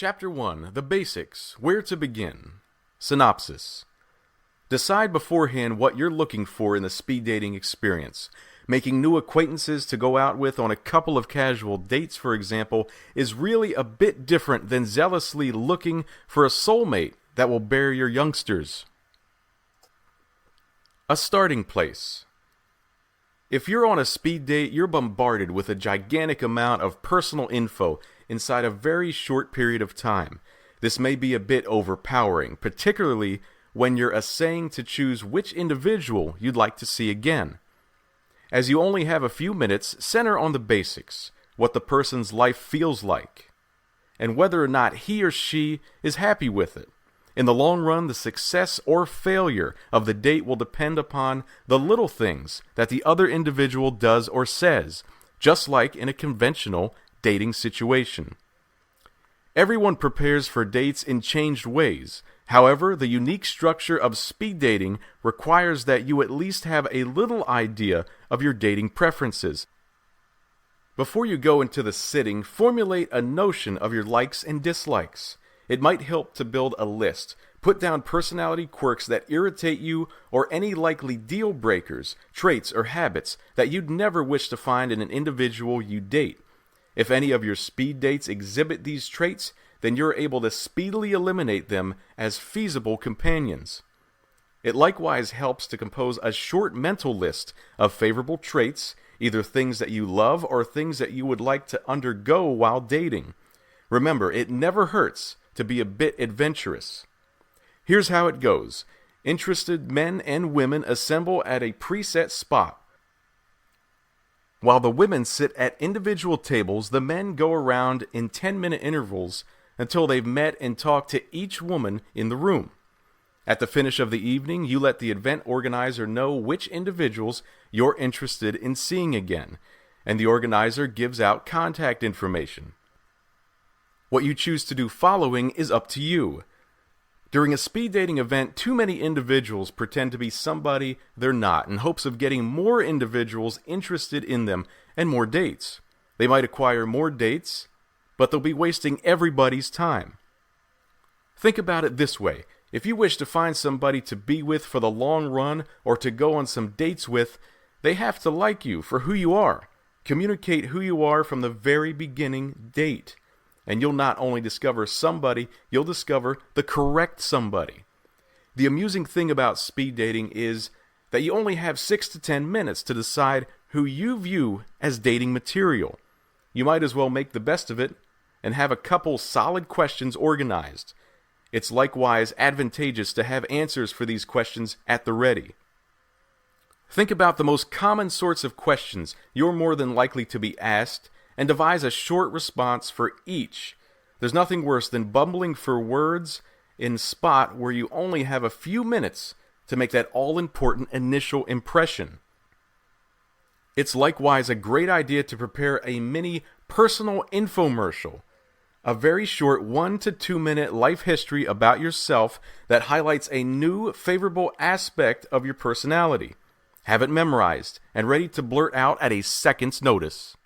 Chapter 1. The Basics. Where to begin. Synopsis. Decide beforehand what you're looking for in the speed dating experience. Making new acquaintances to go out with on a couple of casual dates, for example, is really a bit different than zealously looking for a soulmate that will bear your youngsters. A starting place. If you're on a speed date, you're bombarded with a gigantic amount of personal info inside a very short period of time. This may be a bit overpowering, particularly when you're essaying to choose which individual you'd like to see again. As you only have a few minutes, center on the basics, what the person's life feels like, and whether or not he or she is happy with it. In the long run, the success or failure of the date will depend upon the little things that the other individual does or says, just like in a conventional dating situation. Everyone prepares for dates in changed ways. However, the unique structure of speed dating requires that you at least have a little idea of your dating preferences. Before you go into the sitting, formulate a notion of your likes and dislikes. It might help to build a list. Put down personality quirks that irritate you or any likely deal breakers, traits, or habits that you'd never wish to find in an individual you date. If any of your speed dates exhibit these traits, then you're able to speedily eliminate them as feasible companions. It likewise helps to compose a short mental list of favorable traits, either things that you love or things that you would like to undergo while dating. Remember, it never hurts to be a bit adventurous. Here's how it goes. Interested men and women assemble at a preset spot. While the women sit at individual tables, the men go around in 10-minute intervals until they've met and talked to each woman in the room. At the finish of the evening, you let the event organizer know which individuals you're interested in seeing again, and the organizer gives out contact information. What you choose to do following is up to you. During a speed dating event, too many individuals pretend to be somebody they're not in hopes of getting more individuals interested in them and more dates. They might acquire more dates, but they'll be wasting everybody's time. Think about it this way. If you wish to find somebody to be with for the long run or to go on some dates with, they have to like you for who you are. Communicate who you are from the very beginning date. And you'll not only discover somebody, you'll discover the correct somebody. The amusing thing about speed dating is that you only have 6 to 10 minutes to decide who you view as dating material. You might as well make the best of it and have a couple solid questions organized. It's likewise advantageous to have answers for these questions at the ready. Think about the most common sorts of questions you're more than likely to be asked and devise a short response for each. There's nothing worse than bumbling for words in a spot where you only have a few minutes to make that all-important initial impression. It's likewise a great idea to prepare a mini personal infomercial, a very short 1 to 2 minute life history about yourself that highlights a new favorable aspect of your personality. Have it memorized and ready to blurt out at a second's notice.